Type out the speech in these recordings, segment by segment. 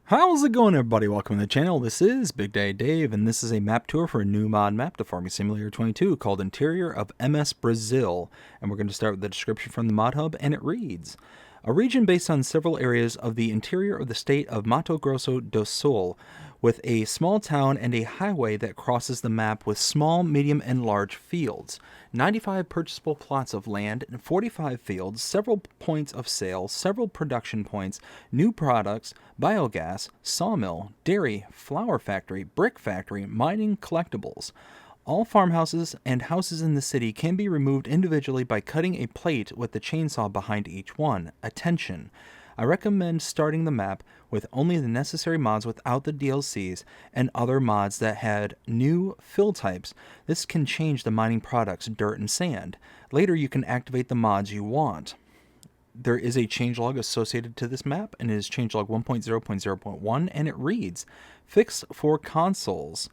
How's it going, everybody? Welcome to the channel. This is Big Day Dave, and this is a map tour for a new mod map to Farming Simulator 22 called Interior of MS Brazil. And we're going to start with the description from the mod hub, and it reads: a region based on several areas of the interior of the state of Mato Grosso do Sul, with a small town and a highway that crosses the map with small, medium, and large fields. 95 purchasable plots of land, 45 fields, several points of sale, several production points, new products, biogas, sawmill, dairy, flour factory, brick factory, mining, collectibles. All farmhouses and houses in the city can be removed individually by cutting a plate with the chainsaw behind each one. Attention! I recommend starting the map with only the necessary mods without the DLCs and other mods that had new fill types. This can change the mining products, dirt and sand. Later you can activate the mods you want. There is a changelog associated to this map, and it is changelog 1.0.0.1, and it reads: fixed for consoles.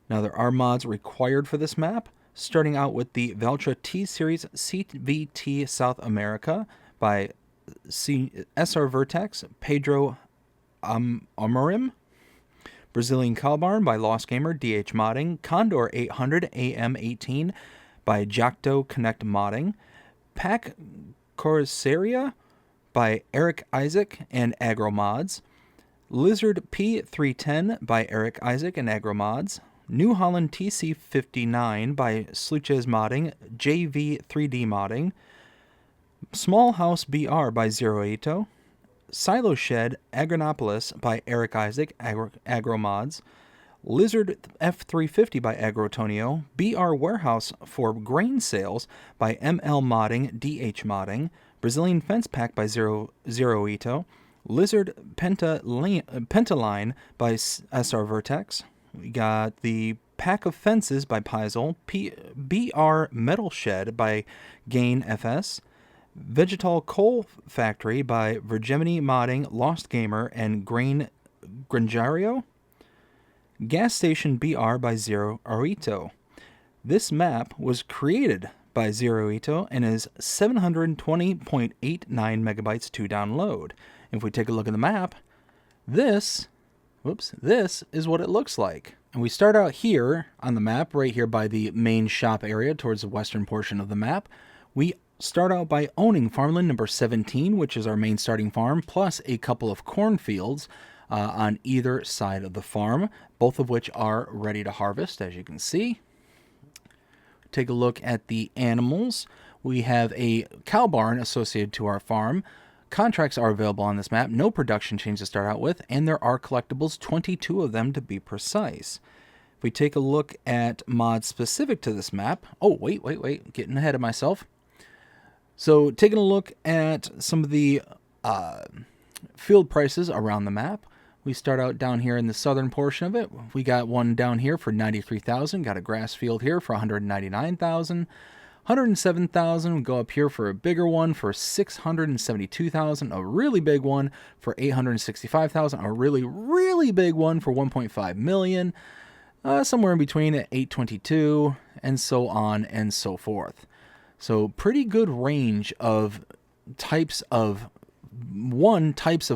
Now there are mods required for this map, starting out with the Valtra T-Series CVT South America by SR Vertex, Pedro Amorim, Brazilian Calbarn by Lost Gamer, DH Modding, Condor 800 AM18 by Jacto Connect Modding, Pack Corsaria by Eric Isaac and Agro Mods, Lizard P310 by Eric Isaac and Agro Mods, New Holland TC59 by Sluches Modding, JV3D Modding, Small House BR by Oito, Silo Shed Agronopolis by Eric Isaac, Agro Mods, Lizard F350 by Agrotonio, BR Warehouse for Grain Sales by ML Modding, DH Modding, Brazilian Fence Pack by Oito, Lizard Pentaline by SR Vertex. We got the Pack of Fences by Paizel, BR Metal Shed by Gain FS, Vegetal Coal Factory by Virgemini Modding, Lost Gamer, and Granjario. Gas Station BR by Oito. This map was created by Oito and is 720.89 megabytes to download. If we take a look at the map, this is what it looks like. And we start out here on the map, right here by the main shop area towards the western portion of the map. We start out by owning farmland number 17, which is our main starting farm, plus a couple of cornfields on either side of the farm, both of which are ready to harvest, as you can see. Take a look at the animals. We have a cow barn associated to our farm. Contracts are available on this map, no production chains to start out with, and there are collectibles, 22 of them to be precise. If we take a look at mods specific to this map, oh, wait, getting ahead of myself. So taking a look at some of the field prices around the map, we start out down here in the southern portion of it. We got one down here for $93,000, got a grass field here for $199,000, $107,000. We go up here for a bigger one for $672,000, a really big one for $865,000, a really big one for $1.5 million, somewhere in between at $822,000, and so on and so forth. So pretty good range of types of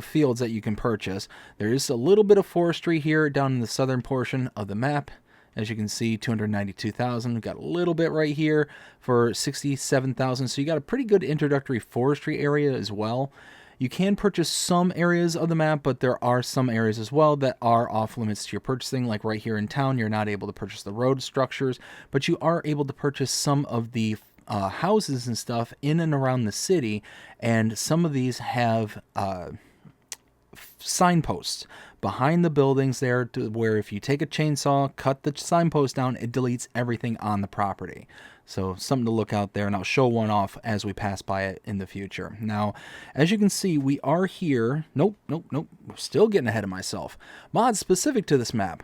fields that you can purchase. There is a little bit of forestry here down in the southern portion of the map. As you can see, $292,000. We've got a little bit right here for $67,000. So you got a pretty good introductory forestry area as well. You can purchase some areas of the map, but there are some areas as well that are off limits to your purchasing. Like right here in town, you're not able to purchase the road structures, but you are able to purchase some of the houses and stuff in and around the city, and some of these have signposts behind the buildings there where if you take a chainsaw, cut the signpost down, it deletes everything on the property. So something to look out there, and I'll show one off as we pass by it in the future. Now, as you can see, we are here. Nope. We're still getting ahead of myself. Mods specific to this map.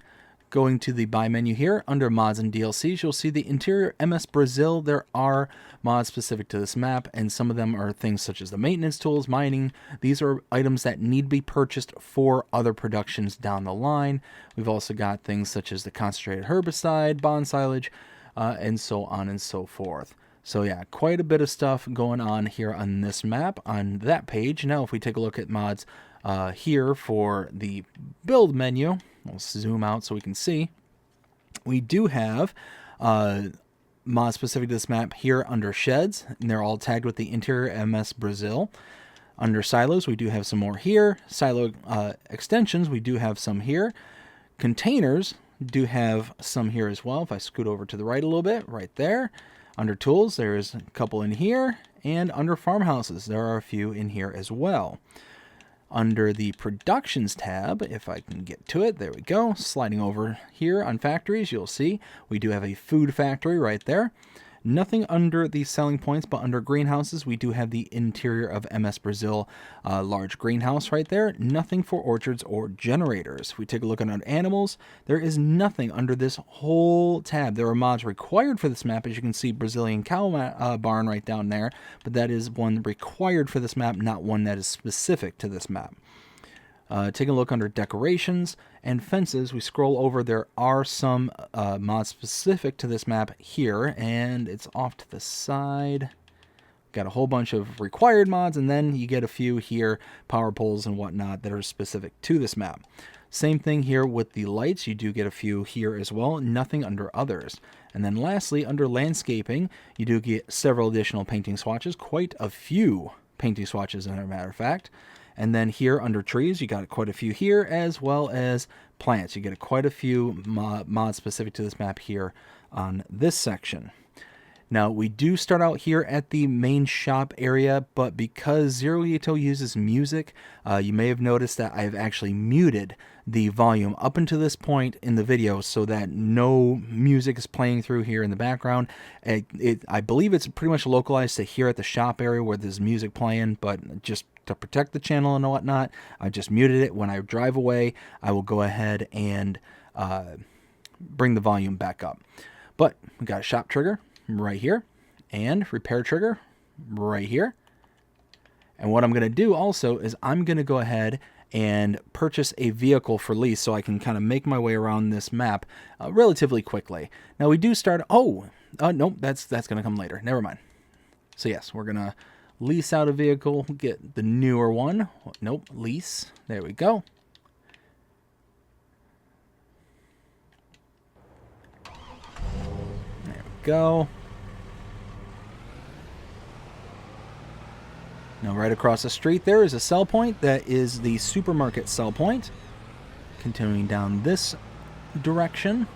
Going to the buy menu here, under mods and DLCs, you'll see the Interior MS Brazil. There are mods specific to this map, and some of them are things such as the maintenance tools, mining. These are items that need to be purchased for other productions down the line. We've also got things such as the concentrated herbicide, bond silage, and so on and so forth. So yeah, quite a bit of stuff going on here on this map, on that page. Now if we take a look at mods Here for the build menu, we'll zoom out so we can see. We do have mods specific to this map here under sheds, and they're all tagged with the interior MS Brazil. Under silos, we do have some more here. Silo extensions, we do have some here. Containers do have some here as well. If I scoot over to the right a little bit, right there. Under tools, there's a couple in here. And under farmhouses, there are a few in here as well. Under the productions tab, if I can get to it, there we go. Sliding over here on factories, you'll see we do have a food factory right there. Nothing under the selling points, but under greenhouses, we do have the interior of MS Brazil large greenhouse right there. Nothing for orchards or generators. If we take a look at animals, there is nothing under this whole tab. There are mods required for this map, as you can see, Brazilian cow barn right down there, but that is one required for this map, not one that is specific to this map. Taking a look under decorations and fences, we scroll over. There are some mods specific to this map here, and it's off to the side. Got a whole bunch of required mods, and then you get a few here, power poles and whatnot, that are specific to this map. Same thing here with the lights. You do get a few here as well, nothing under others. And then lastly, under landscaping, you do get several additional painting swatches, quite a few painting swatches, as a matter of fact. And then here under trees, you got quite a few here, as well as plants. You get quite a few mods specific to this map here on this section. Now, we do start out here at the main shop area, but because Oito uses music, you may have noticed that I've actually muted the volume up until this point in the video so that no music is playing through here in the background. I believe it's pretty much localized to here at the shop area where there's music playing, but just to protect the channel and whatnot, I just muted it. When I drive away, I will go ahead and bring the volume back up. But we got a shop trigger right here and repair trigger right here. And what I'm going to do also is I'm going to go ahead and purchase a vehicle for lease so I can kind of make my way around this map relatively quickly. Now we do start, nope, that's going to come later. Never mind. So yes, we're going to lease out a vehicle, get the newer one. Nope, lease. There we go. There we go. Now right across the street there is a sell point. That is the supermarket sell point. Continuing down this direction.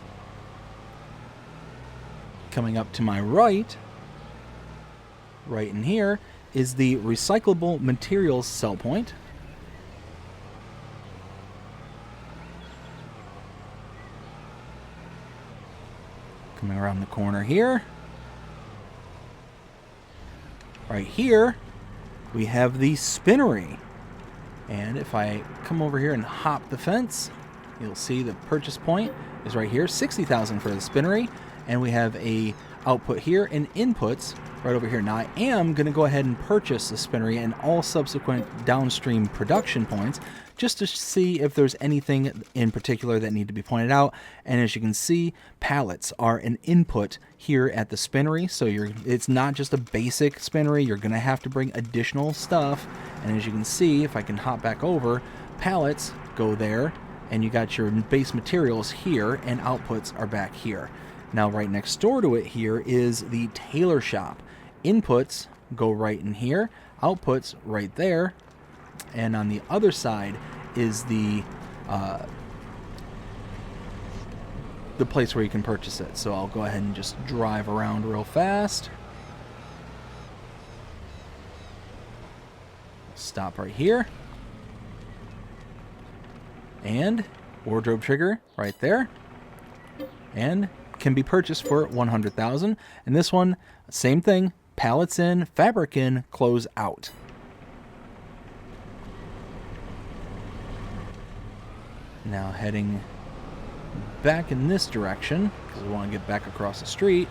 Coming up to my right in here, is the recyclable materials sell point. Coming around the corner here. Right here, we have the spinnery. And if I come over here and hop the fence, you'll see the purchase point is right here, 60,000 for the spinnery. And we have a output here and inputs right over here. Now I am going to go ahead and purchase the spinnery and all subsequent downstream production points just to see if there's anything in particular that need to be pointed out. And as you can see, pallets are an input here at the spinnery. So it's not just a basic spinnery. You're going to have to bring additional stuff. And as you can see, if I can hop back over, pallets go there and you got your base materials here and outputs are back here. Now right next door to it here is the tailor shop. Inputs go right in here, outputs right there, and on the other side is the place where you can purchase it. So I'll go ahead and just drive around real fast. Stop right here. And wardrobe trigger right there. And can be purchased for 100,000. And this one, same thing, pallets in, fabric in, clothes out. Now heading back in this direction because we want to get back across the street.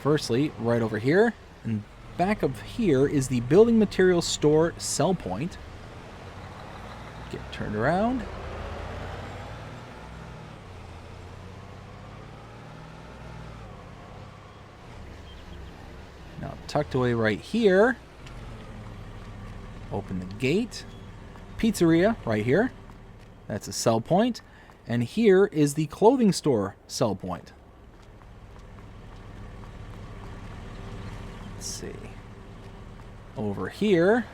Firstly, right over here, and back of here is the building materials store sell point. Get turned around. Now tucked away right here Open the gate. Pizzeria right here. That's a sell point. And here is the clothing store sell point. Let's see. Over here,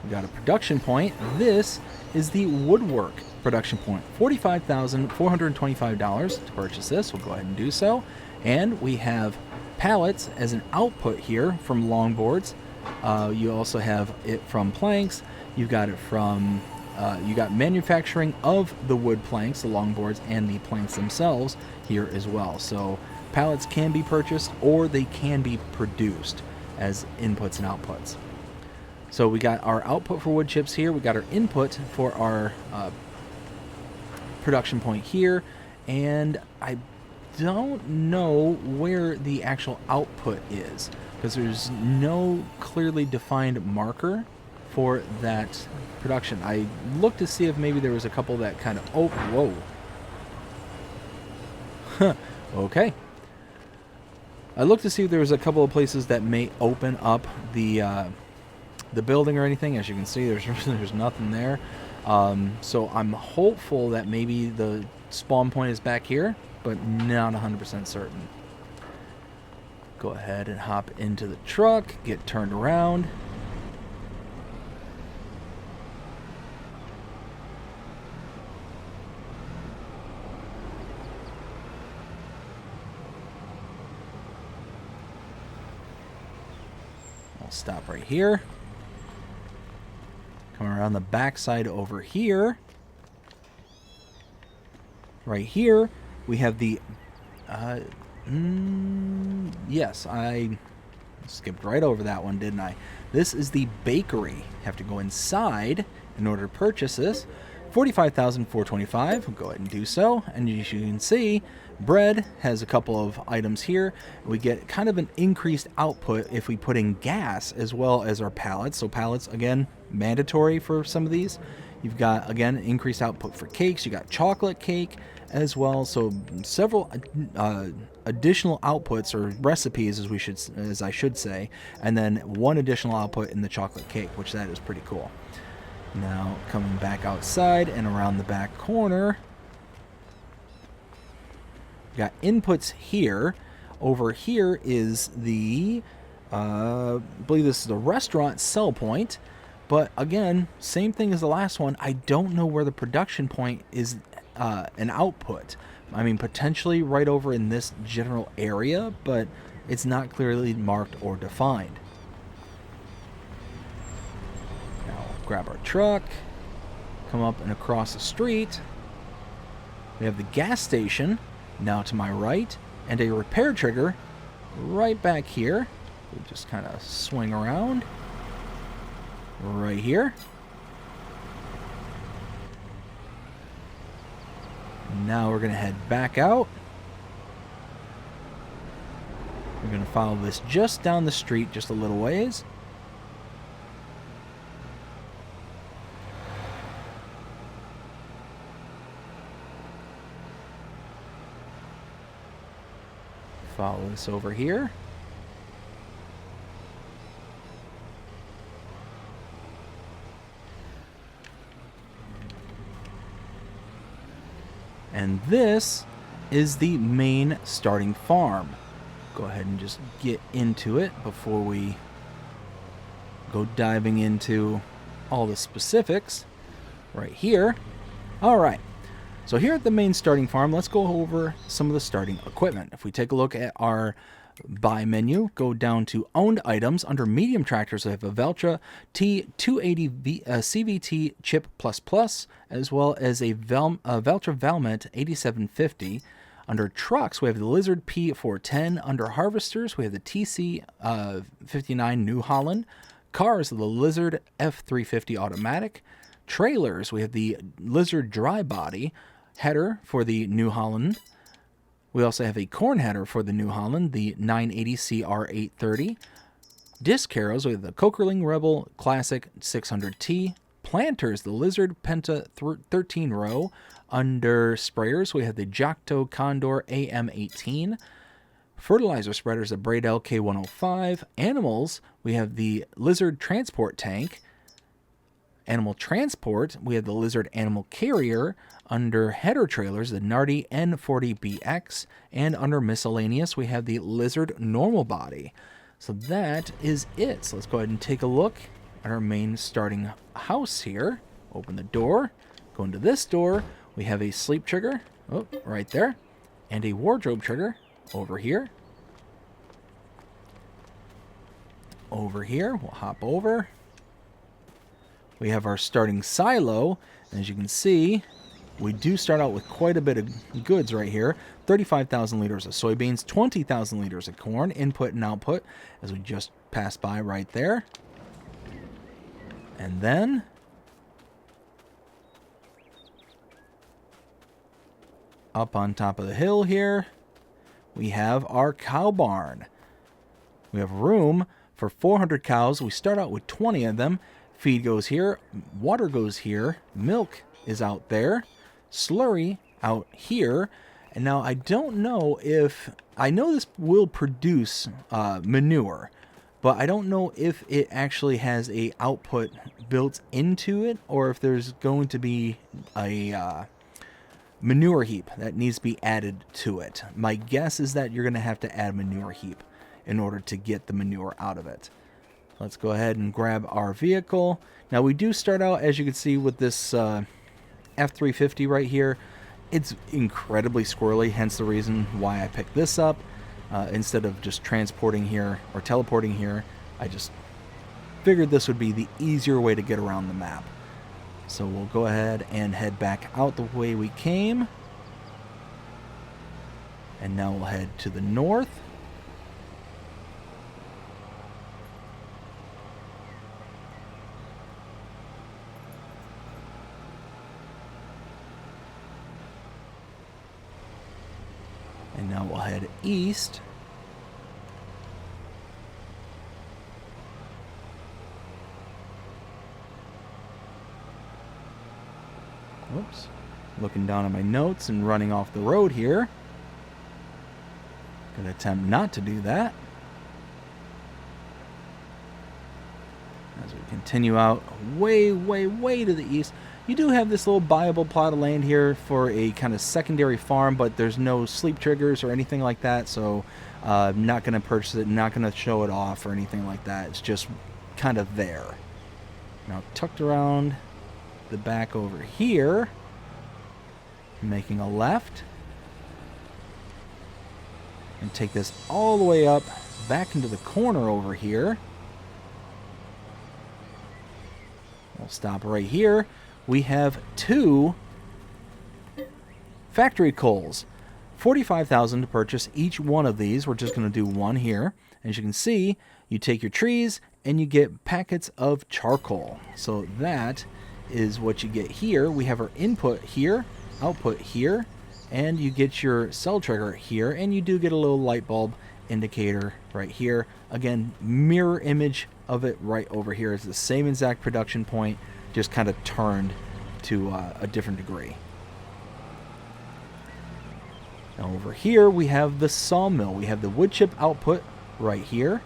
we got a production point. This is the woodwork production point. $45,425 to purchase this. We'll go ahead and do so. And we have pallets as an output here from longboards. You also have it from planks. You've got it from, you got manufacturing of the wood planks, the longboards, and the planks themselves here as well. So pallets can be purchased or they can be produced as inputs and outputs. So we got our output for wood chips here. We got our input for our production point here. And I don't know where the actual output is because there's no clearly defined marker for that production. I looked to see if maybe there was a couple that kind of, oh, whoa. Huh, okay. I looked to see if there was a couple of places that may open up the building or anything. As you can see, there's nothing there. So I'm hopeful that maybe the spawn point is back here, but not 100% certain. Go ahead and hop into the truck, get turned around. I'll stop right here. Come around the backside over here. Right here, we have the... yes, I skipped right over that one, didn't I? This is the bakery. You have to go inside in order to purchase this. $45,425. We'll go ahead and do so. And as you can see, bread has a couple of items here. We get kind of an increased output if we put in gas as well as our pallets. So pallets, again, mandatory for some of these. You've got, again, increased output for cakes. You got chocolate cake as well. So several additional outputs or recipes, as I should say, and then one additional output in the chocolate cake, which that is pretty cool. Now coming back outside and around the back corner, we got inputs here. Over here is the, I believe this is the restaurant sell point. But again, same thing as the last one. I don't know where the production point is an output. I mean, potentially right over in this general area, but it's not clearly marked or defined. Now, grab our truck, come up and across the street. We have the gas station now to my right, and a repair trigger right back here. We'll just kind of swing around. Right here. Now we're going to head back out. We're going to follow this just down the street, just a little ways. Follow this over here. And this is the main starting farm. Go ahead and just get into it before we go diving into all the specifics right here. All right. So here at the main starting farm, let's go over some of the starting equipment. If we take a look at our buy menu, go down to owned items. Under medium tractors, we have a Valtra T280 CVT Chip Plus, as well as a Valtra Valmet 8750. Under trucks, we have the Lizard P410. Under harvesters, we have the TC 59 New Holland. Cars, the Lizard F350 Automatic. Trailers, we have the Lizard Dry Body. Header for the New Holland. We also have a corn header for the New Holland, the 980 CR830. Disc harrows, we have the Kokerling Rebel Classic 600T. Planters, the Lizard Penta 13 row. Under sprayers, we have the Jacto Condor AM18. Fertilizer spreaders, a Braid LK105. Animals, we have the Lizard Transport Tank. Animal transport, we have the Lizard Animal Carrier. Under header trailers, the Nardi N40BX. And under miscellaneous, we have the Lizard Normal Body. So that is it. So let's go ahead and take a look at our main starting house here. Open the door. Go into this door. We have a sleep trigger, oh, right there. And a wardrobe trigger over here. Over here, we'll hop over. We have our starting silo. And as you can see, we do start out with quite a bit of goods right here. 35,000 liters of soybeans, 20,000 liters of corn, input and output, as we just passed by right there. And then up on top of the hill here, we have our cow barn. We have room for 400 cows. We start out with 20 of them. Feed goes here, water goes here, milk is out there, slurry out here. And now I don't know if, I know this will produce manure, but I don't know if it actually has a output built into it, or if there's going to be a manure heap that needs to be added to it. My guess is that you're going to have to add a manure heap in order to get the manure out of it. Let's go ahead and grab our vehicle. Now we do start out, as you can see, with this F350 right here. It's incredibly squirrely, hence the reason why I picked this up. Instead of just transporting here or teleporting here, I just figured this would be the easier way to get around the map. So we'll go ahead and head back out the way we came. And now we'll head to the north. And now we'll head east. Whoops. Looking down at my notes and running off the road here. Gonna attempt not to do that. As we continue out way, way, way to the east. You do have this little buyable plot of land here for a kind of secondary farm, but there's no sleep triggers or anything like that, so I'm not going to purchase it, not going to show it off or anything like that. It's just kind of there. Now, tucked around the back over here, making a left, and take this all the way up back into the corner over here. We'll stop right here. We have 2 factory coals. 45,000 to purchase each one of these. We're just going to do one here. As you can see, you take your trees and you get packets of charcoal. So that is what you get here. We have our input here, output here, and you get your cell trigger here, and you do get a little light bulb indicator right here. Again, mirror image of it right over here. It's the same exact production point, just kind of turned to a different degree. Now over here we have the sawmill. We have the wood chip output right here.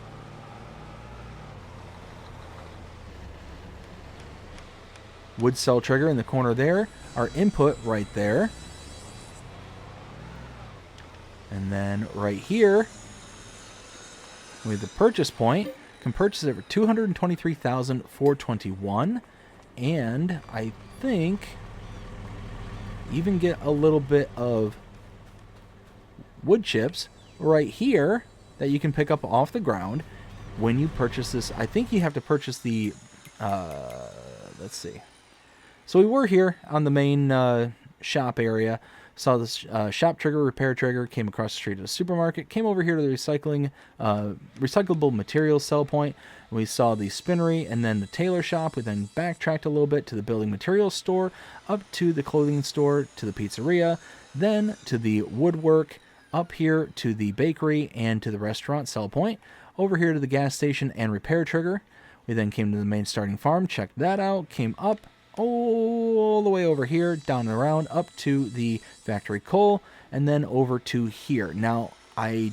Wood cell trigger in the corner there. Our input right there. And then right here we have the purchase point. Can purchase it for $223,421. And I think even get a little bit of wood chips right here that you can pick up off the ground when you purchase this. I think you have to purchase the, let's see. So we were here on the main shop area. Saw this shop trigger, repair trigger, came across the street at a supermarket, came over here to the recyclable materials sell point. We saw the spinnery and then the tailor shop. We then backtracked a little bit to the building materials store, up to the clothing store, to the pizzeria, then to the woodwork, up here to the bakery and to the restaurant sell point, over here to the gas station and repair trigger. We then came to the main starting farm, checked that out, came up all the way over here, down and around, up to the factory coal, and then over to here. Now, I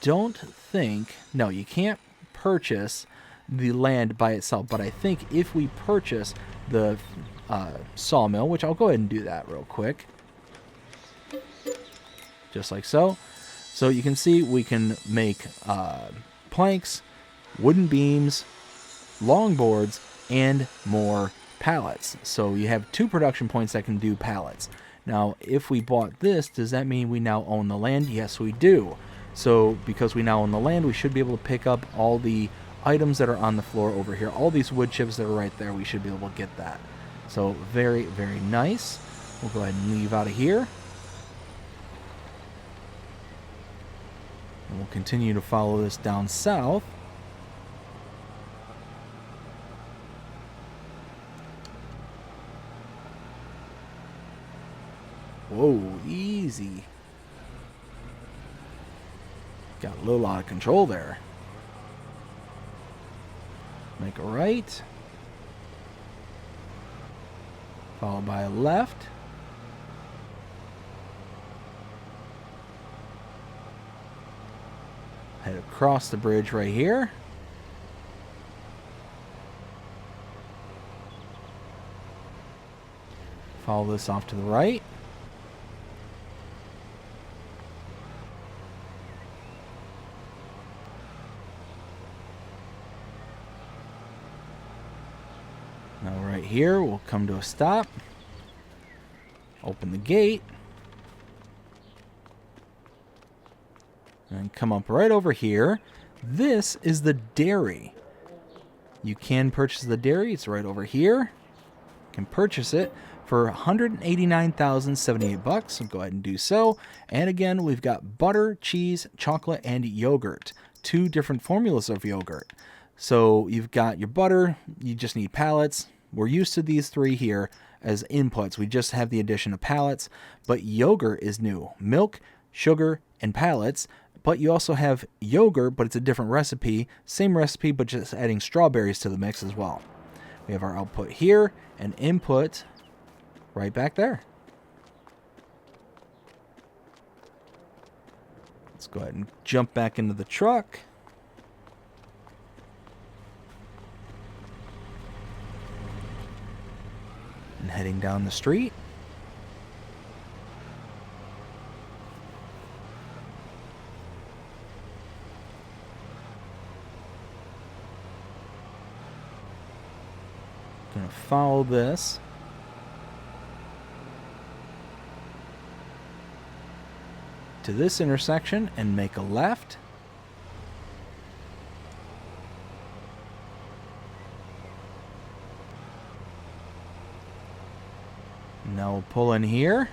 don't think... No, you can't purchase the land by itself. But I think if we purchase the sawmill, which I'll go ahead and do that real quick. Just like so. So you can see we can make planks, wooden beams, longboards, and more pallets. So you have 2 production points that can do pallets. Now, if we bought this, does that mean we now own the land? Yes, we do. So because we now own the land, we should be able to pick up all the items that are on the floor over here. All these wood chips that are right there, we should be able to get that. So very, very nice. We'll go ahead and leave out of here. And we'll continue to follow this down south. Whoa, easy. Got a little out of control there. Make a right. Followed by a left. Head across the bridge right here. Follow this off to the right. Now right here, we'll come to a stop. Open the gate. And come up right over here. This is the dairy. You can purchase the dairy. It's right over here. You can purchase it for $189,078. So go ahead and do so. And again, we've got butter, cheese, chocolate, and yogurt. 2 different formulas of yogurt. So you've got your butter. You just need pallets. We're used to these 3 here as inputs. We just have the addition of pallets. But yogurt is new. Milk, sugar, and pallets. But you also have yogurt, but it's a different recipe. Same recipe, but just adding strawberries to the mix as well. We have our output here and input right back there. Let's go ahead and jump back into the truck. And heading down the street. Gonna follow this. To this intersection and make a left. Now we'll pull in here.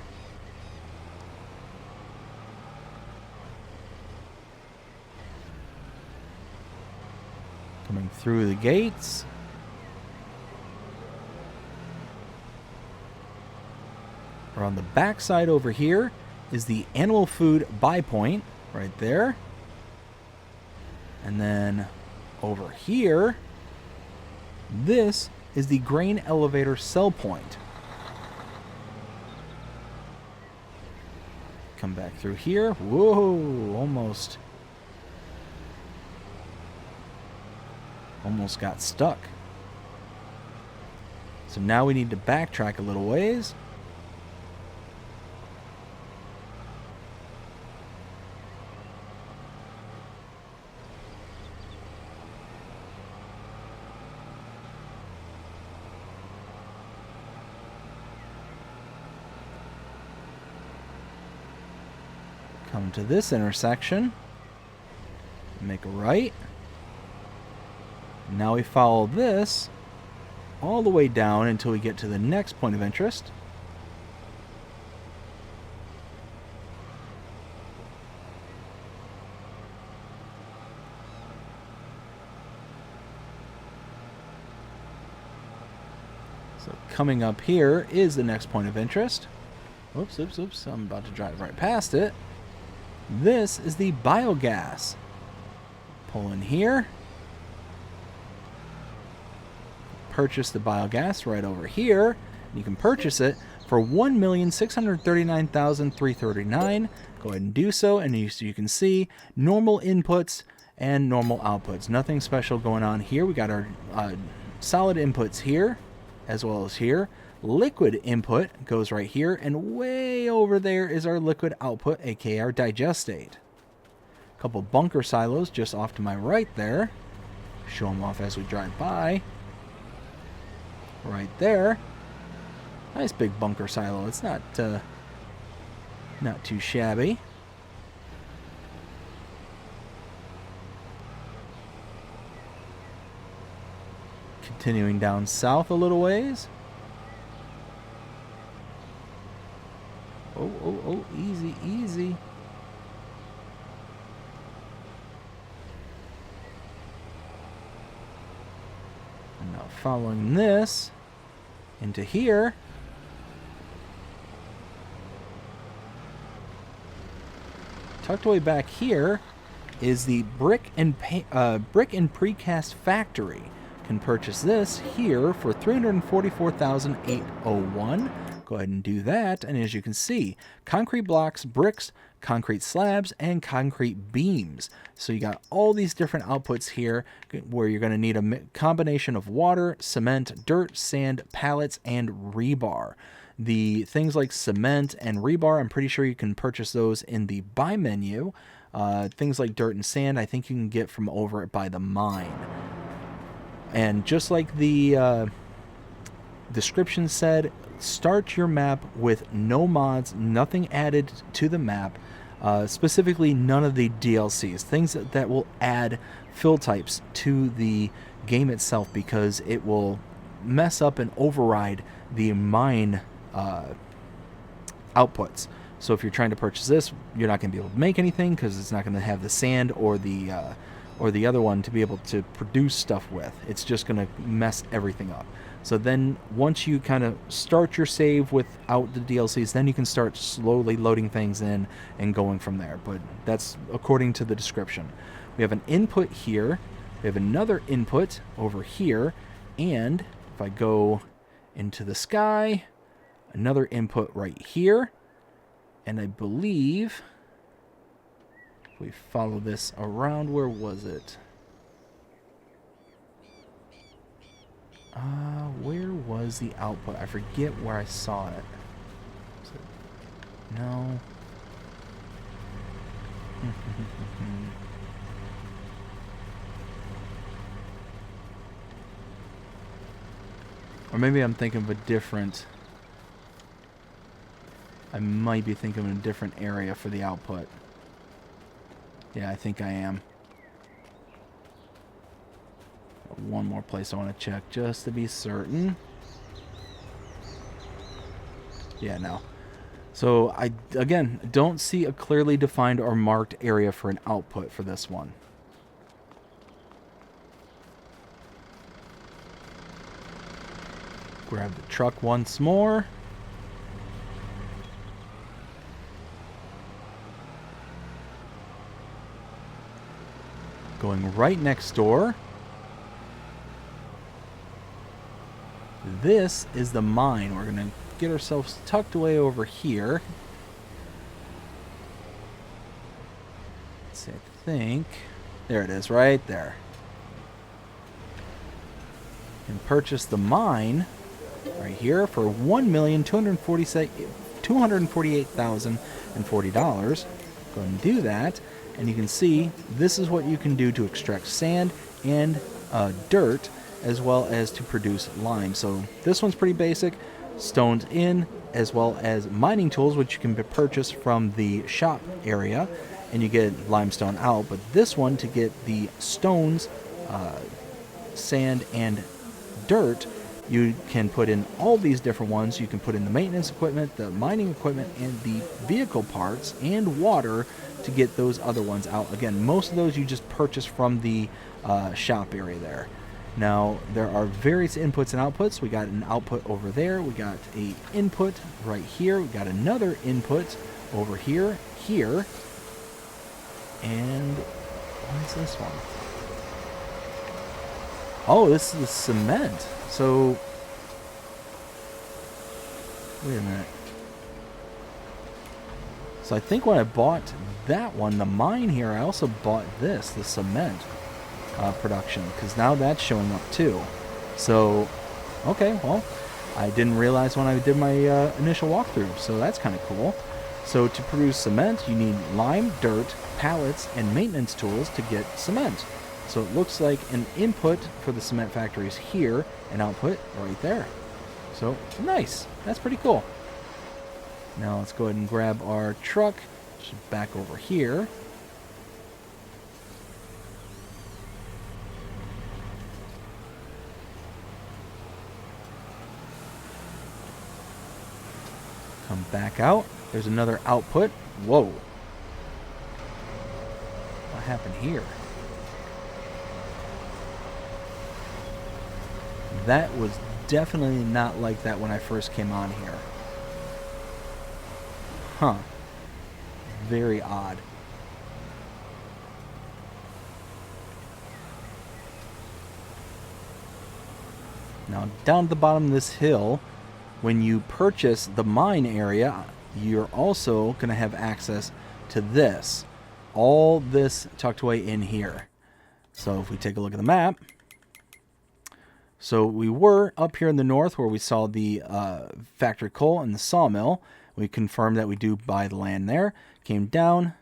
Coming through the gates. On the back side over here is the animal food buy point right there. And then over here, this is the grain elevator sell point. Come back through here. Whoa, almost got stuck. So now we need to backtrack a little ways. Come to this intersection, make a right. Now we follow this all the way down until we get to the next point of interest. So coming up here is the next point of interest. Oops, oops, oops, I'm about to drive right past it. This is the biogas. Pull in here. Purchase the biogas right over here. You can purchase it for $1,639,339. Go ahead and do so, and so you can see normal inputs and normal outputs. Nothing special going on here. We got our solid inputs here, as well as here. Liquid input goes right here, and way over there is our liquid output, aka our digestate. A couple bunker silos just off to my right there. Show them off as we drive by. Right there. Nice big bunker silo. It's not too shabby. Continuing down south a little ways. Oh, easy, easy. And now following this into here. Tucked away back here is the brick and precast factory. Can purchase this here for $344,801. Go ahead and do that, and as you can see, concrete blocks, bricks, concrete slabs, and concrete beams. So you got all these different outputs here where you're going to need a combination of water, cement, dirt, sand, pallets, and rebar. The things like cement and rebar, I'm pretty sure you can purchase those in the buy menu. Things like dirt and sand, I think you can get from over by the mine. And just like the description said, start your map with no mods, nothing added to the map, specifically none of the DLCs, things that will add fill types to the game itself, because it will mess up and override the mine outputs. So if you're trying to purchase this, you're not going to be able to make anything because it's not going to have the sand or the other one to be able to produce stuff with. It's just going to mess everything up. So then once you kind of start your save without the DLCs, then you can start slowly loading things in and going from there. But that's according to the description. We have an input here. We have another input over here. And if I go into the sky, another input right here. And I believe if we follow this around, where was it? Where was the output? I forget where I saw it. No. Or maybe I'm thinking of a different... I might be thinking of a different area for the output. Yeah, I think I am. One more place I want to check just to be certain. Yeah, no. So I, again, don't see a clearly defined or marked area for an output for this one. Grab the truck once more. Going right next door. This is the mine. We're going to get ourselves tucked away over here. Let's see, I think... There it is, right there. And purchase the mine right here for $1,248,040. Go ahead and do that. And you can see this is what you can do to extract sand and dirt, as well as to produce lime. So this one's pretty basic. Stones in, as well as mining tools, which you can purchase from the shop area, and you get limestone out. But this one, to get the stones, sand, and dirt, you can put in all these different ones. You can put in the maintenance equipment, the mining equipment, and the vehicle parts, and water to get those other ones out. Again, most of those you just purchase from the shop area there. Now, there are various inputs and outputs. We got an output over there. We got an input right here. We got another input over here, And what is this one? Oh, this is the cement. So, wait a minute. So I think when I bought that one, the mine here, I also bought this, the cement production, because now that's showing up too. So, okay, well, I didn't realize when I did my initial walkthrough, so that's kind of cool. So to produce cement, you need lime, dirt, pallets, and maintenance tools to get cement. So it looks like an input for the cement factory is here, and output right there. So, nice. That's pretty cool. Now let's go ahead and grab our truck, which is back over here. Come back out. There's another output. Whoa. What happened here? That was definitely not like that when I first came on here. Huh. Very odd. Now, down at the bottom of this hill, when you purchase the mine area, you're also going to have access to this. All this tucked away in here. So if we take a look at the map, so we were up here in the north where we saw the factory coal and the sawmill. We confirmed that we do buy the land there. Came down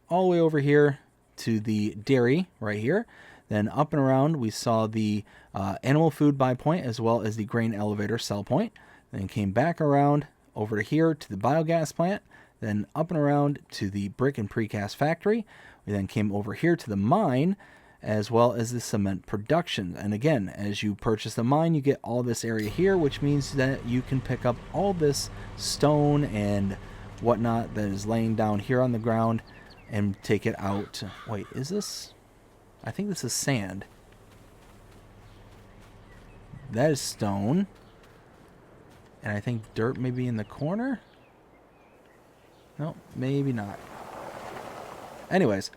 all the way over here to the dairy right here. Then up and around we saw the animal food buy point as well as the grain elevator sell point. Then came back around over to here to the biogas plant. Then up and around to the brick and precast factory. We then came over here to the mine as well as the cement production. And again, as you purchase the mine, you get all this area here, which means that you can pick up all this stone and whatnot that is laying down here on the ground and take it out. Wait, is this? I think this is sand. That is stone. And I think dirt may be in the corner. No, maybe not. Anyways.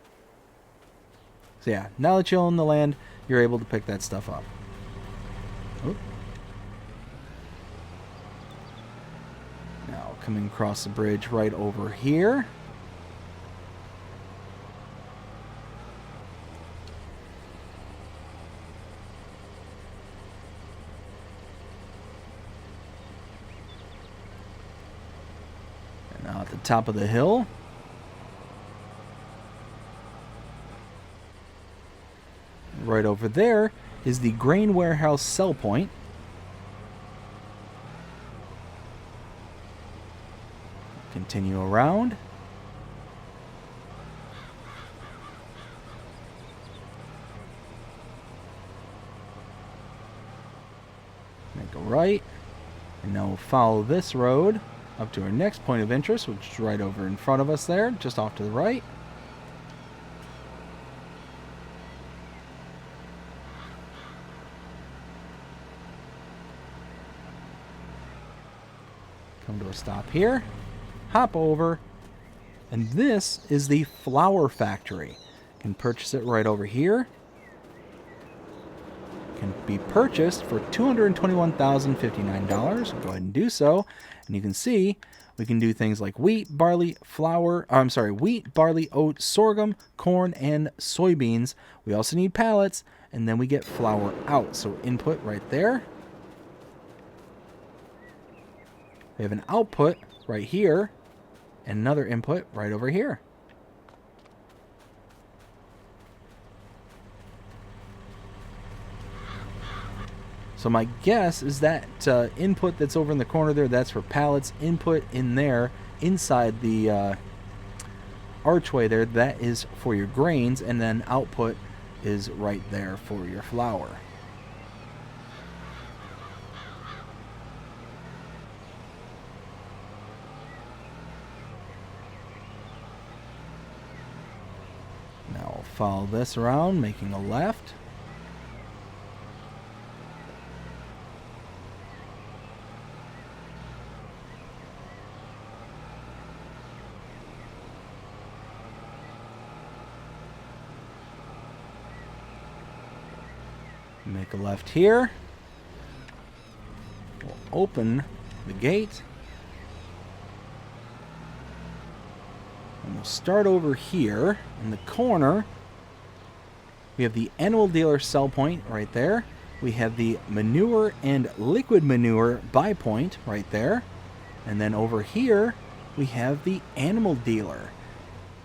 So yeah, now that you own the land, you're able to pick that stuff up. Oop. Now coming across the bridge right over here. And now at the top of the hill. Right over there is the grain warehouse sell point. Continue around. Make a right. And now we'll follow this road up to our next point of interest, which is right over in front of us there, just off to the right. Come to a stop here, hop over, and this is the flour factory. You can purchase it right over here. It can be purchased for $221,059. Go ahead and do so, and you can see we can do things like wheat, barley, wheat, barley, oat, sorghum, corn, and soybeans. We also need pallets, and then we get flour out. So input right there. We have an output right here and another input right over here. So my guess is that input that's over in the corner there, that's for pallets. Input in there, inside the archway there, that is for your grains. And then output is right there for your flour. Now we'll follow this around, making a left. Make a left here. We'll open the gate. we'll start over here in the corner. We have the animal dealer sell point right there. We have the manure and liquid manure buy point right there. And then over here, we have the animal dealer.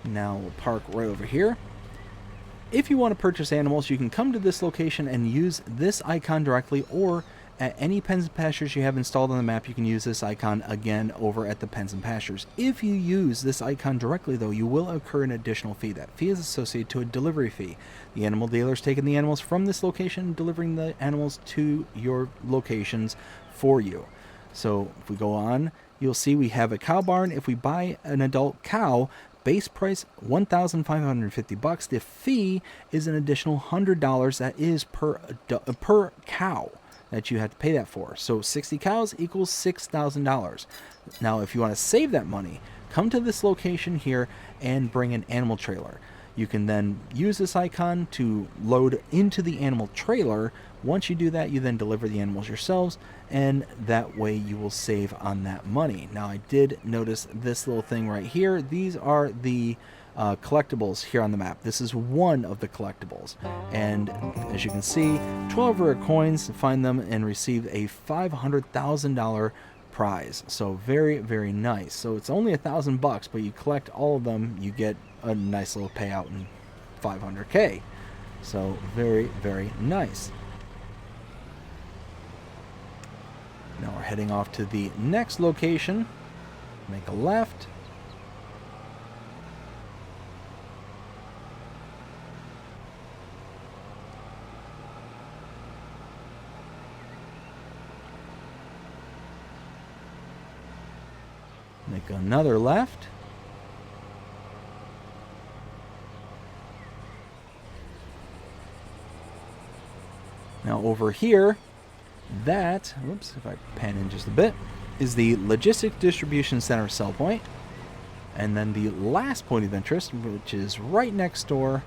Now we'll park right over here. If you want to purchase animals, you can come to this location and use this icon directly, or at any pens and pastures you have installed on the map, you can use this icon again over at the pens and pastures. If you use this icon directly, though, you will incur an additional fee. That fee is associated to a delivery fee. The animal dealer is taking the animals from this location and delivering the animals to your locations for you. So if we go on, you'll see we have a cow barn. If we buy an adult cow, base price $1,550. The fee is an additional $100. That is per cow that you have to pay that for. So 60 cows equals $6,000. Now, if you want to save that money, come to this location here and bring an animal trailer. You can then use this icon to load into the animal trailer. Once you do that, you then deliver the animals yourselves, and that way you will save on that money. Now, I did notice this little thing right here. These are the collectibles here on the map. This is one of the collectibles, and as you can see, 12 rare coins to find them and receive a $500,000 prize. So very, very nice. So it's only $1,000, but you collect all of them, you get a nice little payout in 500K. So very, very nice. Now we're heading off to the next location. Make a left. Make another left. Now over here, that, whoops, if I pan in just a bit, is the Logistics Distribution Center sell point. And then the last point of interest, which is right next door,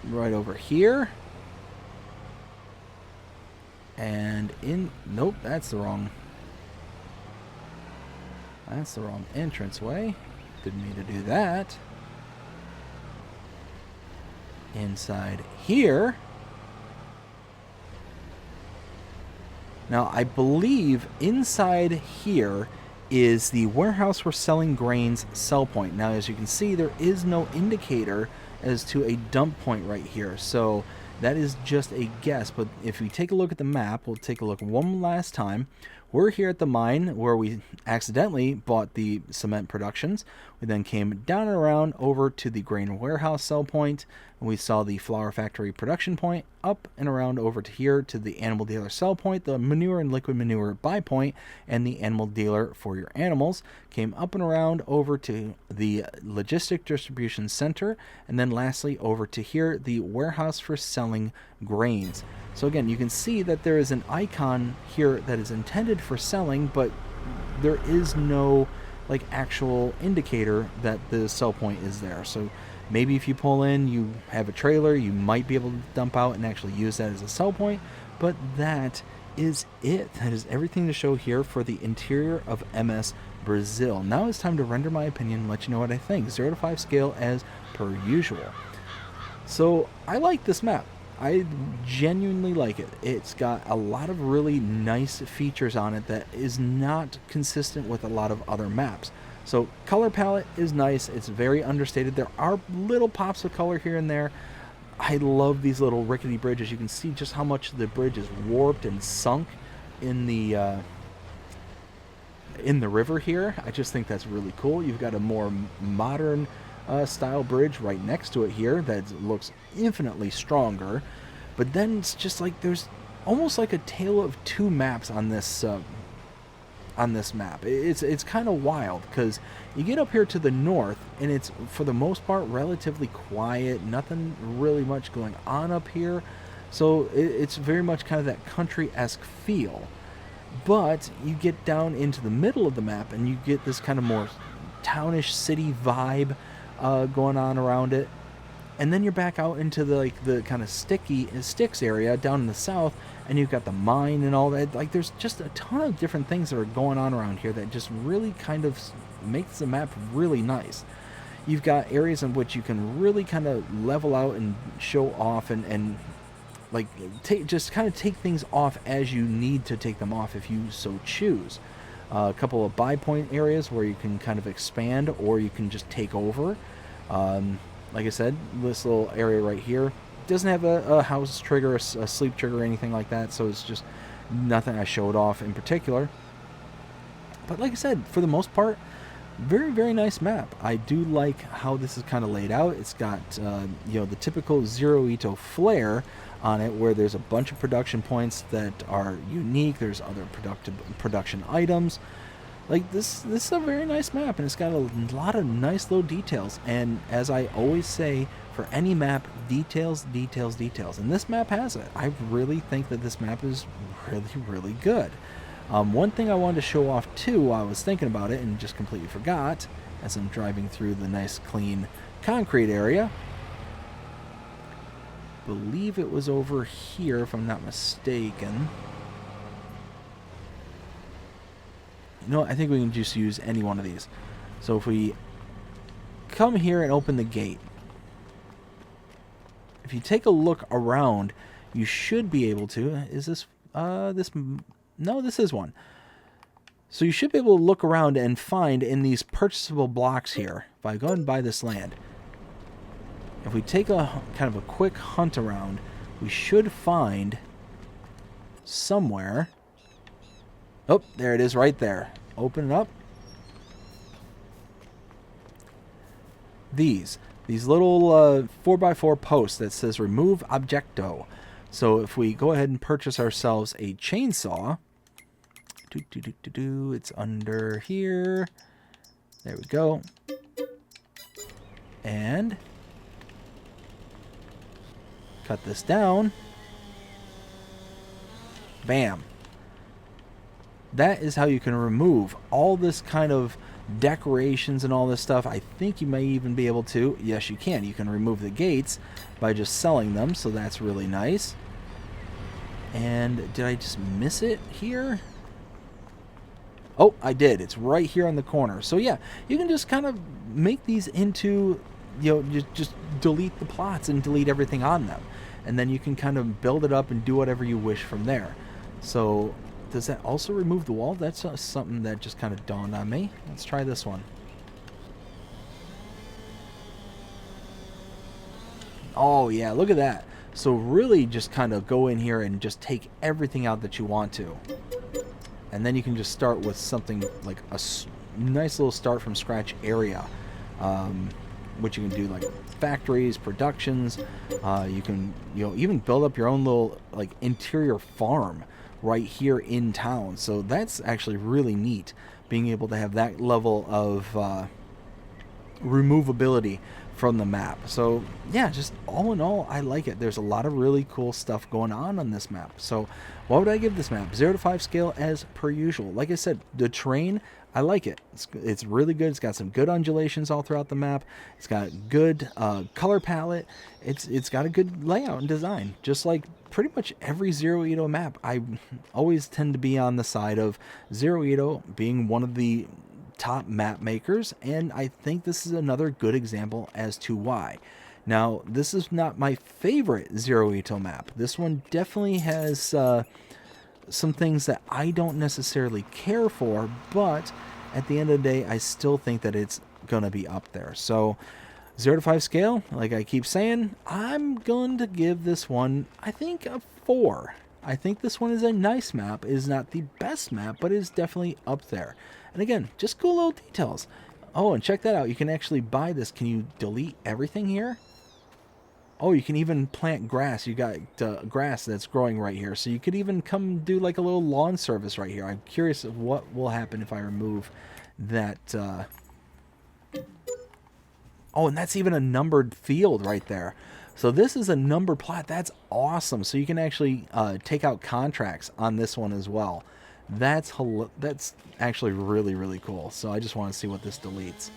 right over here. And in, nope, that's the wrong entranceway. Didn't mean to do that. Inside here. Now, I believe inside here is the warehouse for selling grains sell point. Now, as you can see, there is no indicator as to a dump point right here. So that is just a guess. But if we take a look at the map, we'll take a look one last time. We're here at the mine where we accidentally bought the cement productions. We then came down and around over to the grain warehouse sell point, and we saw the flour factory production point, up and around over to here to the animal dealer sell point, the manure and liquid manure buy point, and the animal dealer for your animals. Came up and around over to the logistic distribution center, and then lastly over to here, the warehouse for selling grains. So again, you can see that there is an icon here that is intended for selling, but there is no like actual indicator that the sell point is there. So maybe if you pull in, you have a trailer, you might be able to dump out and actually use that as a sell point, but that is it. That is everything to show here for the interior of MS Brazil. Now it's time to render my opinion and let you know what I think. 0 to 5 scale as per usual. So I like this map. I genuinely like it. It's got a lot of really nice features on it that is not consistent with a lot of other maps. So color palette is nice. It's very understated. There are little pops of color here and there. I love these little rickety bridges. You can see just how much the bridge is warped and sunk in the river here. I just think that's really cool. You've got a more modern style bridge right next to it here that looks infinitely stronger, but then it's just like there's almost like a tale of two maps on this map. It's kind of wild because you get up here to the north and it's for the most part relatively quiet, nothing really much going on up here, so it's very much kind of that country-esque feel. But you get down into the middle of the map and you get this kind of more townish city vibe going on around it. And then you're back out into the like the kind of sticks area down in the south, and you've got the mine and all that. Like there's just a ton of different things that are going on around here that just really kind of makes the map really nice. You've got areas in which you can really kind of level out and show off and like just kind of take things off as you need to take them off if you so choose. A couple of buy point areas where you can kind of expand, or you can just take over. Like I said, this little area right here doesn't have a house trigger, a sleep trigger, or anything like that, so it's just nothing I showed off in particular. But like I said, for the most part, very, very nice map. I do like how this is kind of laid out. It's got, the typical Zero Ito flair on it, where there's a bunch of production points that are unique. There's other production items. Like this is a very nice map, and it's got a lot of nice little details. And as I always say, for any map, details, details, details. And this map has it. I really think that this map is really, really good. One thing I wanted to show off too, while I was thinking about it and just completely forgot, as I'm driving through the nice clean concrete area. I believe it was over here, if I'm not mistaken. I think we can just use any one of these. So if we come here and open the gate, if you take a look around, you should be able to. Is this no, this is one. So you should be able to look around and find in these purchasable blocks here. If I go and buy this land, if we take a kind of a quick hunt around, we should find somewhere. Oh, there it is right there. Open it up. These little 4x4 posts that says remove objecto. So if we go ahead and purchase ourselves a chainsaw, it's under here. There we go. And cut this down. Bam. That is how you can remove all this kind of decorations and all this stuff. I think you may even be able to. Yes, you can. You can remove the gates by just selling them, so that's really nice. And did I just miss it here? Oh, I did. It's right here on the corner. So yeah, you can just kind of make these into, just delete the plots and delete everything on them. And then you can kind of build it up and do whatever you wish from there. So does that also remove the wall? That's something that just kind of dawned on me. Let's try this one. Oh yeah, look at that. So really just kind of go in here and just take everything out that you want to. And then you can just start with something like a nice little start from scratch area. Which you can do like factories, productions. You can even build up your own little like interior farm right here in town. So that's actually really neat, being able to have that level of removability from the map. So yeah, just all in all, I like it. There's a lot of really cool stuff going on this map. So what would I give this map? 0 to 5 scale as per usual. Like I said, the terrain, I like it. It's really good. It's got some good undulations all throughout the map. It's got good color palette. It's got a good layout and design, just like pretty much every Zero Ito map. I always tend to be on the side of Zero Ito being one of the top map makers, and I think this is another good example as to why. Now, this is not my favorite Zero Ito map. This one definitely has some things that I don't necessarily care for, but at the end of the day, I still think that it's gonna be up there. So 0 to 5 scale, like I keep saying, I'm going to give this one, I think, a 4. I think this one is a nice map. It is not the best map, but it is definitely up there. And again, just cool little details. Oh, and check that out. You can actually buy this. Can you delete everything here? Oh, you can even plant grass. You got grass that's growing right here. So you could even come do like a little lawn service right here. I'm curious of what will happen if I remove that. Oh, and that's even a numbered field right there. So this is a numbered plot. That's awesome. So you can actually take out contracts on this one as well. That's actually really, really cool. So I just want to see what this deletes.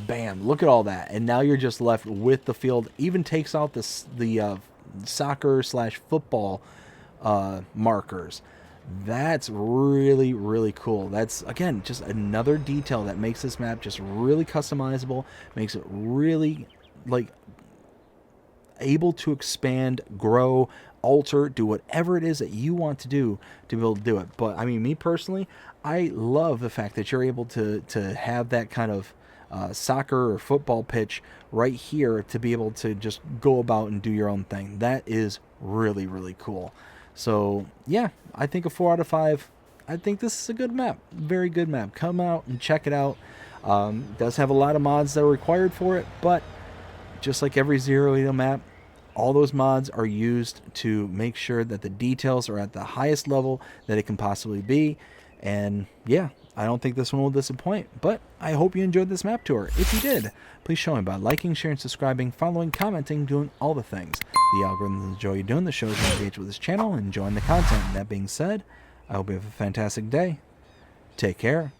bam, look at all that. And now you're just left with the field. Even takes out the soccer slash football markers. That's really, really cool. That's, again, just another detail that makes this map just really customizable, makes it really, like, able to expand, grow, alter, do whatever it is that you want to do to be able to do it. But, I mean, me personally, I love the fact that you're able to have that kind of soccer or football pitch right here to be able to just go about and do your own thing. That is really, really cool. So, yeah, I think a 4 out of 5. I think this is a good map. Very good map. Come out and check it out. It does have a lot of mods that are required for it, but just like every Zero Oito map, all those mods are used to make sure that the details are at the highest level that it can possibly be. And yeah, I don't think this one will disappoint, but I hope you enjoyed this map tour. If you did, please show me by liking, sharing, subscribing, following, commenting, doing all the things. The algorithms enjoy you doing the shows and engage with this channel and enjoying the content. And that being said, I hope you have a fantastic day. Take care.